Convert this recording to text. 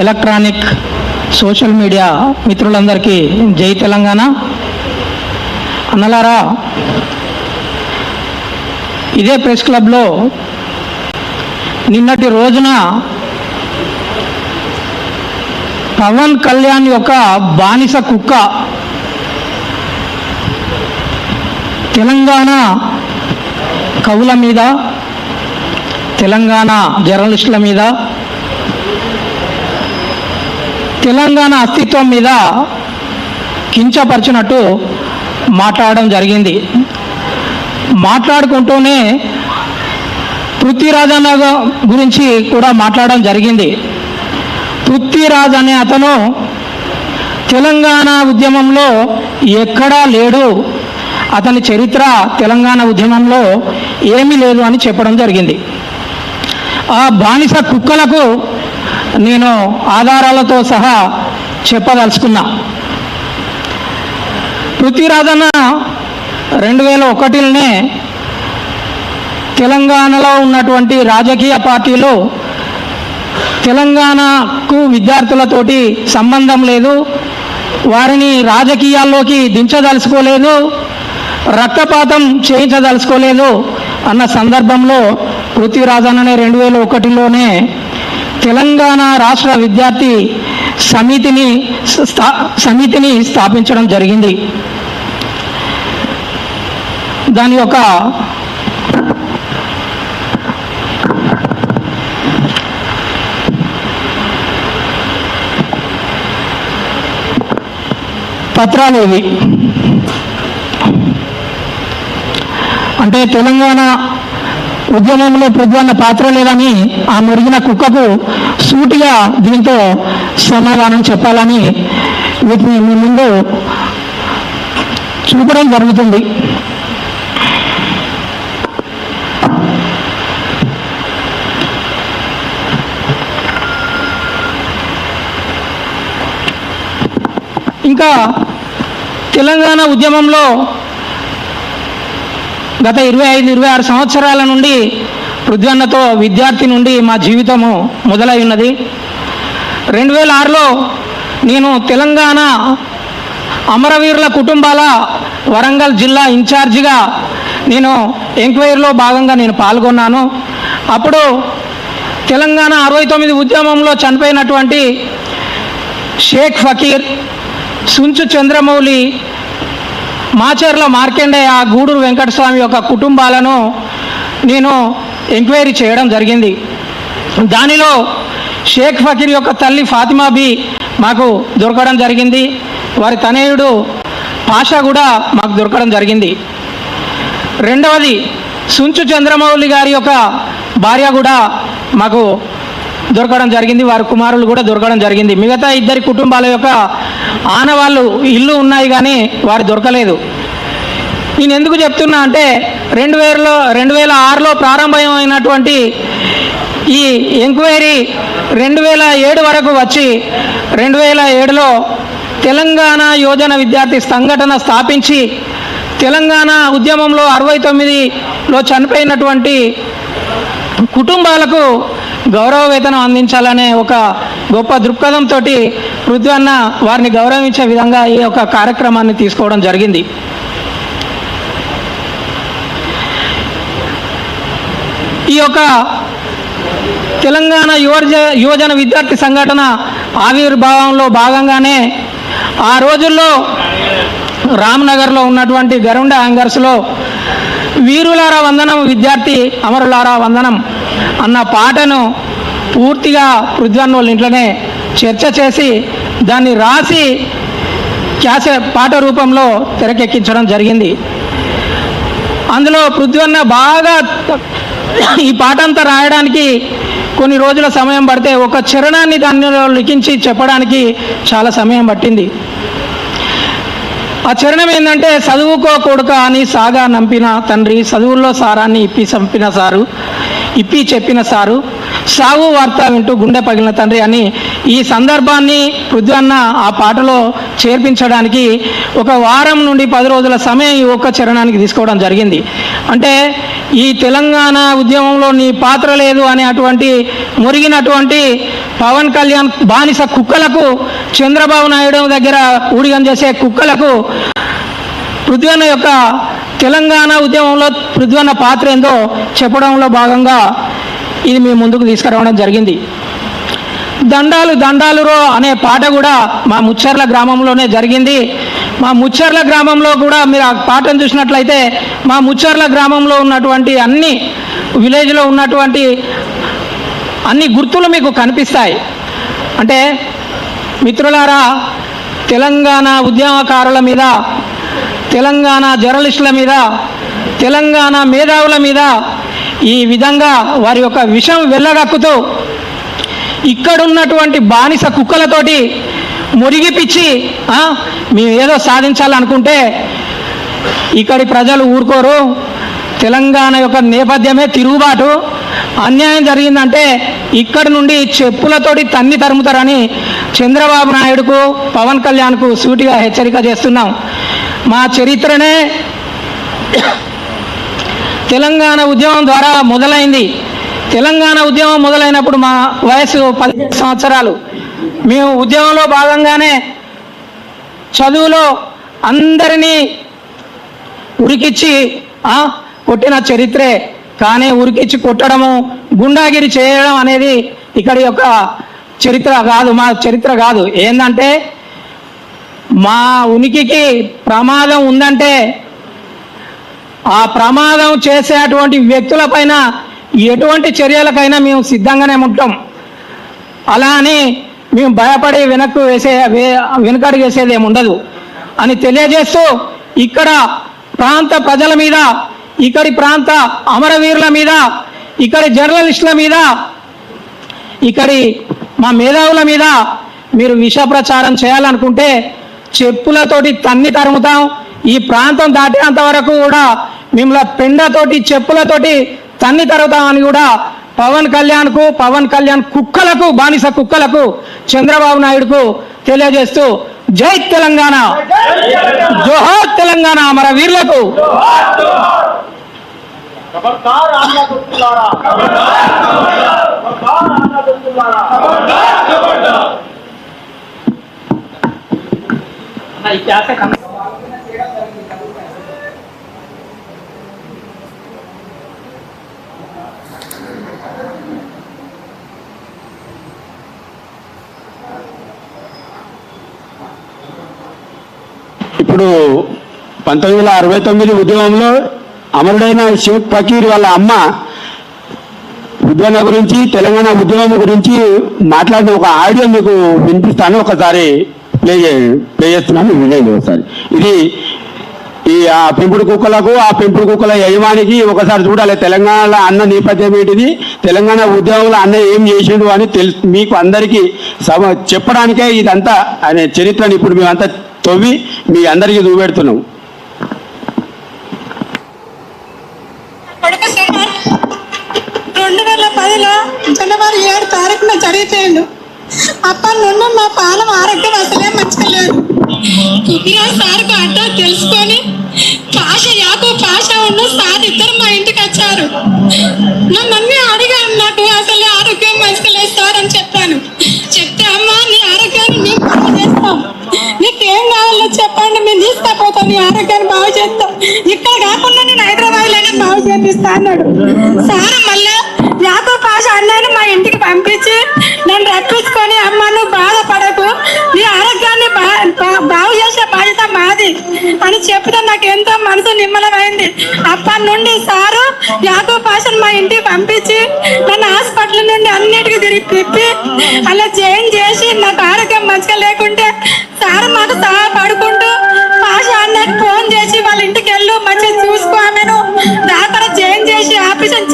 Electronic social media మిత్రులందరికీ జై తెలంగాణ. అన్నలారా, ఇదే ప్రెస్ క్లబ్లో నిన్నటి రోజున పవన్ కళ్యాణ్ యొక్క బానిస కుక్క తెలంగాణ కవుల మీద, తెలంగాణ జర్నలిస్టుల మీద, తెలంగాణ అస్తిత్వం మీద కించపరిచినట్టు మాట్లాడడం జరిగింది. మాట్లాడుకుంటూనే పృథ్వీరాజ్ అన్న గురించి కూడా మాట్లాడడం జరిగింది. పృథ్వీరాజ్ అనే అతను తెలంగాణ ఉద్యమంలో ఎక్కడా లేడు, అతని చరిత్ర తెలంగాణ ఉద్యమంలో ఏమీ లేదు అని చెప్పడం జరిగింది. ఆ బానిస కుక్కలకు నేను ఆధారాలతో సహా చెప్పదలుచుకున్నా. పృథ్వీరాజ్ అన్న 2001లోనే తెలంగాణలో ఉన్నటువంటి రాజకీయ పార్టీలు తెలంగాణకు విద్యార్థులతోటి సంబంధం లేదు, వారిని రాజకీయాల్లోకి దించదలుచుకోలేదు, రక్తపాతం చేయించదలుచుకోలేదు అన్న సందర్భంలో పృథ్వీరాజ్ అన్ననే 2001లోనే తెలంగాణ రాష్ట్ర విద్యార్థి సమితిని స్థాపించడం జరిగింది. దాని యొక్క పత్రాలు ఇవి. అంటే తెలంగాణ ఉద్యమంలో ప్రధాన పాత్ర లేదని ఆ మురిగిన కుక్కకు సూటిగా దీంతో సమాధానం చెప్పాలని వీటిని మీ ముందు చూపడం జరుగుతుంది. ఇంకా తెలంగాణ ఉద్యమంలో గత 25-26 సంవత్సరాల నుండి పృథ్వన్నతో విద్యార్థి నుండి మా జీవితము మొదలై ఉన్నది. 2006లో నేను తెలంగాణ అమరవీరుల కుటుంబాల వరంగల్ జిల్లా ఇన్ఛార్జిగా నేను ఎంక్వైరీలో భాగంగా నేను పాల్గొన్నాను. అప్పుడు తెలంగాణ 69 ఉద్యమంలో చనిపోయినటువంటి షేక్ ఫకీర్, సుంచు చంద్రమౌళి, మాచర్ల మార్కండేయ, గూడూరు వెంకటస్వామి యొక్క కుటుంబాలను నేను ఎంక్వైరీ చేయడం జరిగింది. దానిలో షేక్ ఫకీర్ యొక్క తల్లి ఫాతిమాబీ మాకు దొరకడం జరిగింది. వారి తనయుడు పాషా కూడా మాకు దొరకడం జరిగింది. రెండవది సుంచు చంద్రమౌళి గారి యొక్క భార్య కూడా మాకు దొరకడం జరిగింది. వారి కుమారులు కూడా దొరకడం జరిగింది. మిగతా 2 కుటుంబాల యొక్క ఆనవాళ్ళు ఇల్లు ఉన్నాయి కానీ వారు దొరకలేదు. నేను ఎందుకు చెప్తున్నా అంటే 2006లో ప్రారంభమైనటువంటి ఈ ఎంక్వైరీ 2007 వరకు వచ్చి 2007లో తెలంగాణ యోజన విద్యార్థి సంఘటన స్థాపించి తెలంగాణ ఉద్యమంలో 69లో చనిపోయినటువంటి కుటుంబాలకు గౌరవ వేతనం అందించాలనే ఒక గొప్ప దృక్పథంతో పృథ్వన్న వారిని గౌరవించే విధంగా ఈ యొక్క కార్యక్రమాన్ని తీసుకోవడం జరిగింది. ఈ యొక్క తెలంగాణ యువజన విద్యార్థి సంఘటన ఆవిర్భావంలో భాగంగానే ఆ రోజుల్లో రామ్నగర్లో ఉన్నటువంటి గరుండ హ్యాంగర్స్లో వీరులారా వందనం విద్యార్థి అమరులారా వందనం అన్న పాటను పూర్తిగా పృథ్వన్న వాళ్ళ ఇంట్లోనే చర్చ చేసి దాన్ని రాసి పాట రూపంలో తెరకెక్కించడం జరిగింది. అందులో పృథ్వన్న బాగా ఈ పాట అంతా రాయడానికి కొన్ని రోజుల సమయం పడితే ఒక చరణాన్ని దానిలో లిఖించి చెప్పడానికి చాలా సమయం పట్టింది. ఆ చరణం ఏంటంటే, చదువుకో కొడుక అని సాగా నంపిన తండ్రి, చదువుల్లో సారాన్ని ఇప్పి చెప్పిన సారు, సాగు వార్త వింటూ గుండె పగిలిన తండ్రి అని ఈ సందర్భాన్ని పృథ్వీ అన్న ఆ పాటలో చేర్పించడానికి ఒక వారం నుండి 10 రోజుల సమయం ఈ ఒక్క చరణానికి తీసుకోవడం జరిగింది. అంటే ఈ తెలంగాణ ఉద్యమంలో నీ పాత్ర లేదు అనే అటువంటి మురిగినటువంటి పవన్ కళ్యాణ్ బానిస కుక్కలకు, చంద్రబాబు నాయుడు దగ్గర ఊడిగం చేసే కుక్కలకు పృథ్వీ అన్న యొక్క తెలంగాణ ఉద్యమంలో పృథ్వీ అన్న పాత్ర ఏందో చెప్పడంలో భాగంగా ఇది మీ ముందుకు తీసుకురావడం జరిగింది. దండాలు దండాలురో అనే పాట కూడా మా ముచ్చర్ల గ్రామంలోనే జరిగింది. మా ముచ్చర్ల గ్రామంలో కూడా మీరు ఆ పాటను చూసినట్లయితే మా ముచ్చర్ల గ్రామంలో ఉన్నటువంటి అన్ని విలేజ్లో ఉన్నటువంటి అన్ని గుర్తులు మీకు కనిపిస్తాయి. అంటే మిత్రులారా, తెలంగాణ ఉద్యమకారుల మీద, తెలంగాణ జర్నలిస్టుల మీద, తెలంగాణ మేధావుల మీద ఈ విధంగా వారి యొక్క విషం వెళ్ళగక్కుతూ ఇక్కడున్నటువంటి బానిస కుక్కలతోటి మురిగిపిచ్చి మేము ఏదో సాధించాలనుకుంటే ఇక్కడి ప్రజలు ఊరుకోరు. తెలంగాణ యొక్క నేపథ్యమే తిరుగుబాటు. అన్యాయం జరిగిందంటే ఇక్కడి నుండి చెప్పులతోటి తన్ని తరుముతారని చంద్రబాబు నాయుడుకు, పవన్ కళ్యాణ్కు సూటిగా హెచ్చరిక చేస్తున్నాం. మా చరిత్రనే తెలంగాణ ఉద్యమం ద్వారా మొదలైంది. తెలంగాణ ఉద్యమం మొదలైనప్పుడు మా వయసు 15 సంవత్సరాలు. మేము ఉద్యమంలో భాగంగానే చదువులో అందరినీ ఉరికిచ్చి కొట్టిన చరిత్రే. కానీ ఉరికిచ్చి కొట్టడము, గుండాగిరి చేయడం అనేది ఇక్కడి యొక్క చరిత్ర కాదు, మా చరిత్ర కాదు. ఏంటంటే మా ఉనికికి ప్రమాదం ఉందంటే ఆ ప్రమాదం చేసేటువంటి వ్యక్తులపైన ఎటువంటి చర్యలకైనా మేము సిద్ధంగానే ఉంటాం. అలా అని మేము భయపడి వెనుకడుగు వేసేది ఏమి ఉండదు అని తెలియజేస్తూ ఇక్కడ ప్రాంత ప్రజల మీద, ఇక్కడి ప్రాంత అమరవీరుల మీద, ఇక్కడి జర్నలిస్టుల మీద, ఇక్కడి మా మేధావుల మీద మీరు విష ప్రచారం చేయాలనుకుంటే చెప్పులతోటి తన్ని తరుముతాం. ఈ ప్రాంతం దాటేంత వరకు కూడా మిమ్మల్ని పెండతోటి, చెప్పులతోటి తన్ని తరుముతామని కూడా పవన్ కళ్యాణ్కు, పవన్ కళ్యాణ్ కుక్కలకు, బానిస కుక్కలకు, చంద్రబాబు నాయుడుకు తెలియజేస్తూ జై తెలంగాణ, జోహార్ తెలంగాణ అమర వీరులకు. ఇప్పుడు 1969 ఉద్యమంలో అమరుడైన షేక్ ఫకీర్ వాళ్ళ అమ్మ ఉద్యమం గురించి, తెలంగాణ ఉద్యమం గురించి మాట్లాడిన ఒక ఆడియో మీకు వినిపిస్తాను. ఒకసారి ప్లే చేస్తున్నాను, వినండి ఒకసారి. ఇది ఆ పెంపుడు కుక్కలకు, ఆ పెంపుడు కుక్కల యజమానికి ఒకసారి చూడాలి తెలంగాణలో అన్న నేపథ్యం ఏంటిది, తెలంగాణ ఉద్యమంలో అన్న ఏం చేసిండు అని మీకు అందరికీ చెప్పడానికే ఇదంతా అనే చరిత్రని ఇప్పుడు మేమంతా తవ్వి మీ అందరికీ చూపెడుతున్నాం. 2010లో జనవరి 7 తారీఖున చనిపోయాడు. అప్పటి నుండి మా పాలం ఆరోగ్యం అసలే మంచిగా లేదు. సార్కు అడ్డా తెలుసుకొని పాష ఉన్న సార్ ఇద్దరు మా ఇంటికి వచ్చారు. నన్ను అడిగారు, నాకు అసలు ఆరోగ్యం మంచిగా లేదు సార్ అని చెప్పాను. చెప్తే అమ్మా నీ ఆరోగ్యాన్ని మేము బాగు చేస్తాం, నీకేం కావాలో చెప్పండి, మేము తీసుకపోతాం, నీ ఆరోగ్యాన్ని బాగు చేస్తాం, ఇక్కడ కాకుండా నేను హైదరాబాద్లోనే బాగు చేపిస్తా అన్నాడు. సార్ మళ్ళీ యాకూబ్ పాషా అన్నాను మా ఇంటికి పంపించి నన్ను రప్పించుకొని అమ్మ నువ్వు బాధపడకు, నీ ఆరోగ్యాన్ని బాగు చేసే బాధ్యత మాది అని చెప్తే నాకు ఎంతో మనసు నిమ్మలమైంది. అప్పటి నుండి సారు యాకూబ్ పాషాను మా ఇంటికి పంపించి నన్ను హాస్పిటల్ నుండి అన్నిటికీ తిప్పి అలా చేంజ్ చేసి నాకు ఆరోగ్యం మంచిగా లేకుంటే సారు మాకు సహాయపడుకుంటూ పాషా అన్నకు ఫోన్ చేసి వాళ్ళ ఇంటికి వెళ్ళు, మంచిగా చూసుకో, ఆమెను డాక్టర్ చేంజ్ చేసి ఆపరేషన్